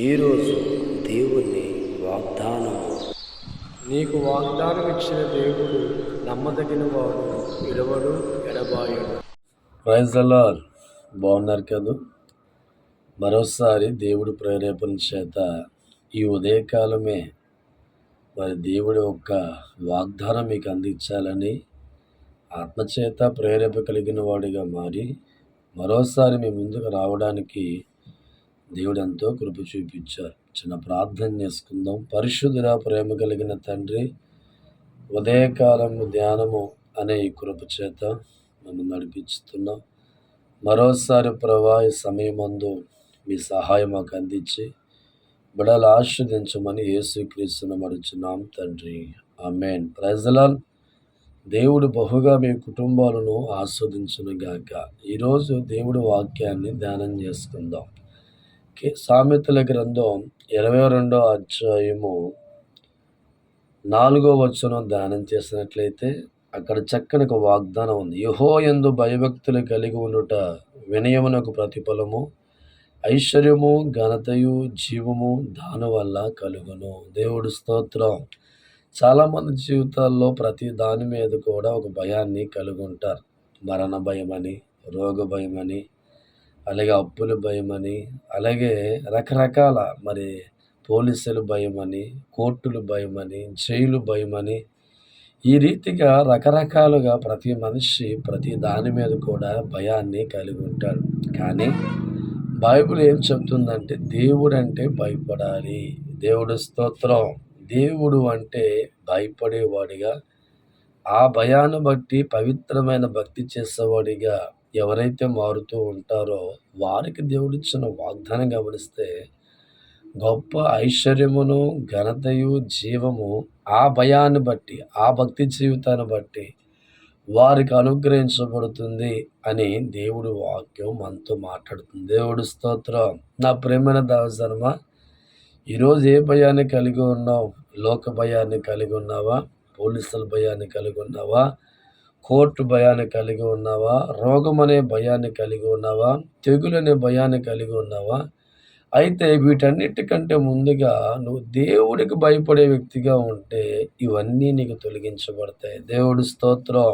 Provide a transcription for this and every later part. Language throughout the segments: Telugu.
ఈరోజు దేవుని వాగ్దానము. నీకు వాగ్దానం ఇచ్చిన దేవుడు నమ్మదగిన వాడు, విడవడు, ఎడబాయడు. Praise the Lord. బాగున్నారు కదా? మరోసారి దేవుడి ప్రేరేపణ చేత ఈ ఉదయకాలమే మరి దేవుడి యొక్క వాగ్దానం మీకు అందించాలని ఆత్మచేత ప్రేరేప కలిగిన వాడిగా మారి మరోసారి మీ ముందుకు రావడానికి దేవుడు ఎంతో కృప చూపించారు. చిన్న ప్రార్థన చేసుకుందాం. పరిశుద్ధుడా, ప్రేమ కలిగిన తండ్రి, ఉదయకాలము ధ్యానము అనే ఈ కృప చేత నన్ను నడిపిస్తున్నాం. మరోసారి ప్రభా, ఈ సమయమందు మీ సహాయం మాకు అందించి బిడ్డలు ఆశీర్వదించమని యేసుక్రీస్తును అడుగుచున్నాం తండ్రి, ఆమేన్. Praise the lord. దేవుడు బహుగా మీ కుటుంబాలను ఆస్వాదించును గాక. ఈరోజు దేవుడి వాక్యాన్ని ధ్యానం చేసుకుందాం. సామెతల గ్రంథం 22వ అధ్యాయము 4వ వచనం ధ్యానం చేసినట్లయితే అక్కడ చక్కని ఒక వాగ్దానం ఉంది. యెహోవాయందు భయభక్తులు కలిగి ఉండుట వినయమునకు ప్రతిఫలము, ఐశ్వర్యము, ఘనతయు, జీవము దాని వల్ల కలుగును. దేవుడు స్తోత్రం. చాలామంది జీవితాల్లో ప్రతి దాని మీద కూడా ఒక భయాన్ని కలిగి ఉంటారు. మరణ భయమని, రోగ భయమని, అలాగే అప్పుల భయమని, అలాగే రకరకాల మరి పోలీసుల భయమని, కోర్టుల భయమని, జైలు భయమని, ఈ రీతిగా రకరకాలుగా ప్రతి మనిషి ప్రతి దాని మీద కూడా భయాన్ని కలిగి ఉంటాడు. కానీ బైబిల్ ఏం చెప్తుందంటే దేవుడు అంటే భయపడాలి. దేవుడు స్తోత్రం. దేవుడు అంటే భయపడేవాడిగా, ఆ భయాన్ని బట్టి పవిత్రమైన భక్తి చేసేవాడిగా ఎవరైతే మారుతూ ఉంటారో వారికి దేవుడిచ్చిన వాగ్దానం గమనిస్తే గొప్ప ఐశ్వర్యమును, ఘనతయు, జీవము ఆ భయాన్ని బట్టి, ఆ భక్తి జీవితాన్ని బట్టి వారికి అనుగ్రహించబడుతుంది అని దేవుడి వాక్యం మనతో మాట్లాడుతుంది. దేవుడి స్తోత్రం. నా ప్రేమైన దావజనమ, ఈరోజు ఏ భయాన్ని కలిగి ఉన్నావు? లోక భయాన్ని కలిగి ఉన్నావా? పోలీసుల భయాన్ని కలిగి ఉన్నావా? కోర్టు భయాన్ని కలిగి ఉన్నావా? రోగం అనే భయాన్ని కలిగి ఉన్నావా? తెగులు అనే భయాన్ని కలిగి ఉన్నావా? అయితే వీటన్నిటికంటే ముందుగా నువ్వు దేవుడికి భయపడే వ్యక్తిగా ఉంటే ఇవన్నీ నీకు తొలగించబడతాయి. దేవుడి స్తోత్రం.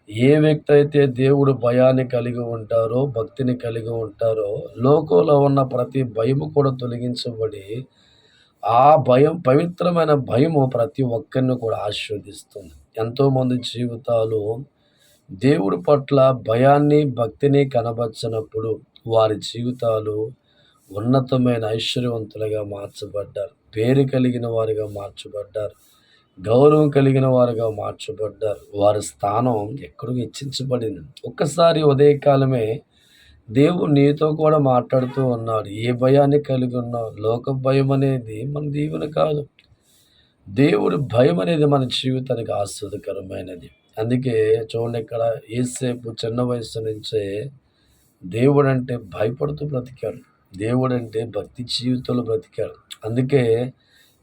ఏ వ్యక్తి అయితే దేవుడు భయాన్ని కలిగి ఉంటారో, భక్తిని కలిగి ఉంటారో, లోకంలో ఉన్న ప్రతి భయము కూడా తొలగించబడి ఆ భయం, పవిత్రమైన భయము ప్రతి ఒక్కరిని కూడా ఆశీర్వదిస్తుంది. ఎంతోమంది జీవితాలు దేవుడి పట్ల భయాన్ని, భక్తిని కనబర్చినప్పుడు వారి జీవితాలు ఉన్నతమైన ఐశ్వర్యవంతులుగా మార్చబడ్డారు. పేరు కలిగిన వారిగా మార్చబడ్డారు. గౌరవం కలిగిన వారుగా మార్చబడ్డారు. వారి స్థానం ఎక్కడికి హెచ్చించబడింది. ఒక్కసారి ఉదయకాలమే దేవుడు నీతో కూడా మాట్లాడుతూ ఉన్నాడు. ఏ భయాన్ని కలిగి ఉన్నావు? లోక భయం అనేది మన దీవెన కాదు. దేవుడి భయం అనేది మన జీవితానికి ఆస్వాదకరమైనది. అందుకే చూడండి, ఇక్కడ యేసేపు చిన్న వయసు నుంచే దేవుడు అంటే భయపడుతూ బ్రతికాడు. దేవుడు అంటే భక్తి జీవితంలో బ్రతికాడు. అందుకే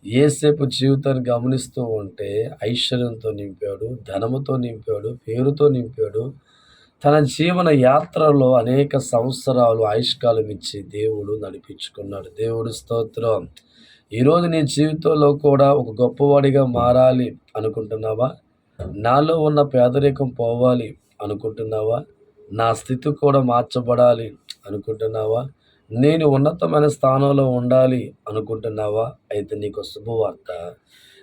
యేసేపు జీవితాన్ని గమనిస్తూ ఉంటే ఐశ్వర్యంతో నింపాడు, ధనముతో నింపాడు, పేరుతో నింపాడు. తన జీవన యాత్రలో అనేక సంవత్సరాలు ఆయుష్కాలం ఇచ్చి దేవుడు నడిపించుకున్నాడు. దేవుడు స్తోత్రం. ఈరోజు నీ జీవితంలో కూడా ఒక గొప్పవాడిగా మారాలి అనుకుంటున్నావా? నాలో ఉన్న పేదరికం పోవాలి అనుకుంటున్నావా? నా స్థితి కూడా మార్చబడాలి అనుకుంటున్నావా? నేను ఉన్నతమైన స్థానంలో ఉండాలి అనుకుంటున్నావా? అయితే నీకు శుభవార్త.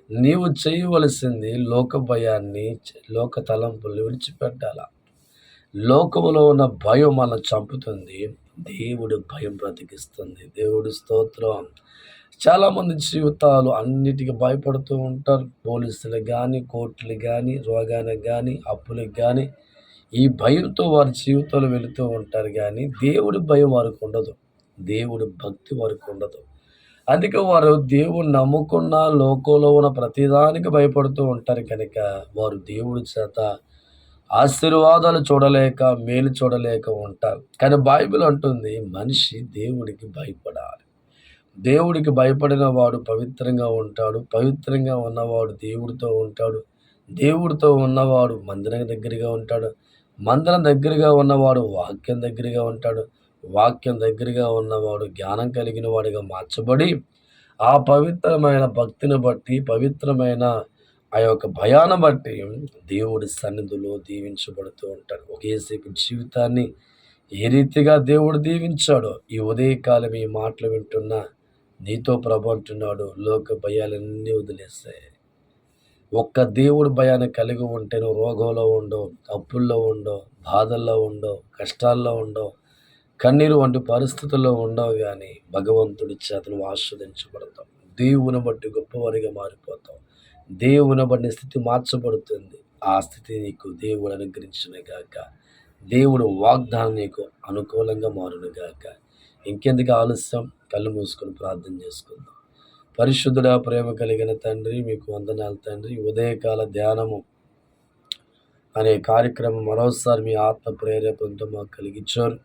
నీవు చేయవలసింది లోక భయాన్ని, లోక తలంపుల్ని విడిచిపెట్టాల. లోకములో ఉన్న భయం మనల్ని చంపుతుంది. దేవుడు భయం బ్రతికిస్తుంది. దేవుడి స్తోత్రం. చాలామంది జీవితాలు అన్నిటికీ భయపడుతూ ఉంటారు. పోలీసులకు కానీ, కోర్టులకు కానీ, రోగానికి కానీ, అప్పులకు కానీ, ఈ భయంతో వారి జీవితాలు వెళుతూ ఉంటారు. కానీ దేవుడి భయం వారికి ఉండదు. దేవుడి భక్తి వారికి ఉండదు. అందుకే వారు దేవుడు నమ్ముకున్న లోకంలో ఉన్న ప్రతిదానికి భయపడుతూ ఉంటారు. కనుక వారు దేవుడి చేత ఆశీర్వాదాలు చూడలేక, మేలు చూడలేక ఉంటారు. కానీ బైబిల్ అంటుంది మనిషి దేవుడికి భయపడాలి. దేవుడికి భయపడిన వాడు పవిత్రంగా ఉంటాడు. పవిత్రంగా ఉన్నవాడు దేవుడితో ఉంటాడు. దేవుడితో ఉన్నవాడు మందిరం దగ్గరగా ఉంటాడు. మందిరం దగ్గరగా ఉన్నవాడు వాక్యం దగ్గరగా ఉంటాడు. వాక్యం దగ్గరగా ఉన్నవాడు జ్ఞానం కలిగిన వాడిగా మార్చబడి ఆ పవిత్రమైన భక్తిని బట్టి, పవిత్రమైన ఆ యొక్క భయాన్ని బట్టి దేవుడి సన్నిధిలో దీవించబడుతూ ఉంటాడు. ఒక యేసేపు జీవితాన్ని ఏ రీతిగా దేవుడు దీవించాడో ఈ ఉదయకాలం ఈ మాటలు వింటున్న నీతో ప్రభు అంటున్నాడు, లోక భయాలన్నీ వదిలేసాయి. ఒక్క దేవుడి భయాన్ని కలిగి ఉంటే నువ్వు రోగంలో ఉండవు, అప్పుల్లో ఉండవు, బాధల్లో ఉండవు, కష్టాల్లో ఉండవు, కన్నీరు వంటి పరిస్థితుల్లో ఉండవు. కానీ భగవంతుడి చేత నువ్వు ఆస్వాదించబడతావు. దేవుని బట్టి గొప్పవారిగా మారిపోతావు. దేవుని బట్టి స్థితి మార్చబడుతుంది. ఆ స్థితి నీకు దేవుడు అనుగ్రహించిన గాక. దేవుడు వాగ్దానం నీకు అనుకూలంగా మారును గాక. ఇంకెందుకు ఆలస్యం? కళ్ళు మూసుకొని ప్రార్థన చేసుకుందాం. పరిశుద్ధుడా, ప్రేమ కలిగిన తండ్రి, మీకు వందనాలు తండ్రి. ఉదయకాల ధ్యానము అనే కార్యక్రమం మరోసారి మీ ఆత్మ ప్రేరేపణతో మాకు కలిగించారు.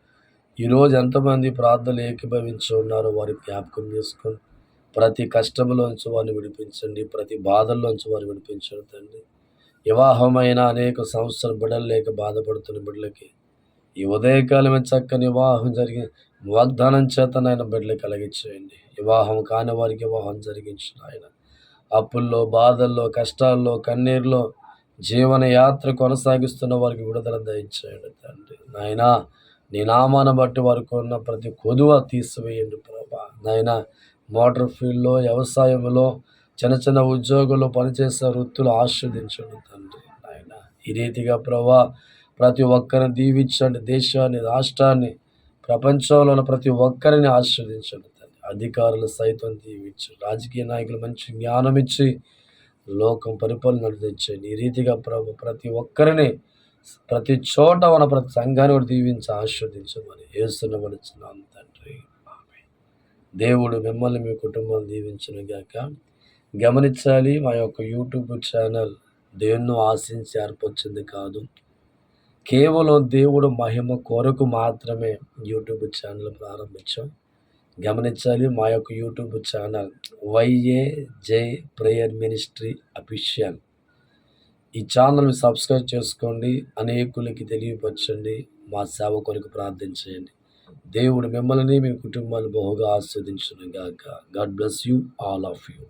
ఈరోజు ఎంతమంది ప్రార్థనలు ఏకీభవించి ఉన్నారో వారి జ్ఞాపకం చేసుకొని ప్రతి కష్టంలోంచి వారిని విడిపించండి, ప్రతి బాధల్లోంచి వారిని విడిపించండి తండ్రి. వివాహమైన అనేక సంవత్సరాల బిడ్డలు లేక బాధపడుతున్న బిడ్డలకి ఈ ఉదయకాలమే చక్కని వివాహం జరిగి వాగ్దానం చేత నాయన బిడ్డలు కలిగించేయండి. వివాహం కాని వారికి వివాహం జరిగించిన ఆయన, అప్పుల్లో, బాధల్లో, కష్టాల్లో, కన్నీరులో జీవన యాత్ర కొనసాగిస్తున్న వారికి విడుదల దయచేయండి తండ్రి. నాయనా, నీ నామాన్ని బట్టి వారికి ఉన్న ప్రతి కొదువ తీసివేయండి ప్రభా. నాయనా, మోటార్ ఫీల్డ్లో, వ్యవసాయంలో, చిన్న చిన్న ఉద్యోగుల్లో పనిచేసే వృత్తులు ఆస్వాదించండి తండ్రి. నాయన, ఈ రీతిగా ప్రభా ప్రతి ఒక్కరిని దీవించండి. దేశాన్ని, రాష్ట్రాన్ని, ప్రపంచంలో ఉన్న ప్రతి ఒక్కరిని ఆస్వాదించండి తండ్రి. అధికారులు సైతం దీవించండి. రాజకీయ నాయకులు మంచి జ్ఞానం ఇచ్చి లోకం పరిపాలన నడిపించండి. ఈ రీతిగా ప్రభు ప్రతి ఒక్కరిని ప్రతి చోట ఉన్న ప్రతి సంఘాన్ని కూడా దీవించి ఆస్వాదించమని యేసునబడుచున్నాం తండ్రి. ఆమేన్. దేవుడు మిమ్మల్ని, మీ కుటుంబాన్ని దీవించును గాక. గమనించాలి, మా యొక్క యూట్యూబ్ ఛానల్ దేన్నో ఆశించి ఏర్పరిచింది కాదు. కేవలం దేవుడు మహిమ కొరకు మాత్రమే యూట్యూబ్ ఛానల్ ప్రారంభించాం. గమనించాలి, మా యొక్క YouTube channel YAJ prayer ministry official. ఈ ఛానల్ని సబ్స్క్రైబ్ చేసుకోండి, అనేకులకి తెలియపరచండి, మా సేవ కొరకు ప్రార్థించండి. దేవుడు మిమ్మల్ని, మీ కుటుంబాన్ని బహుగా ఆస్వాదించును గాక. God bless you, all of you.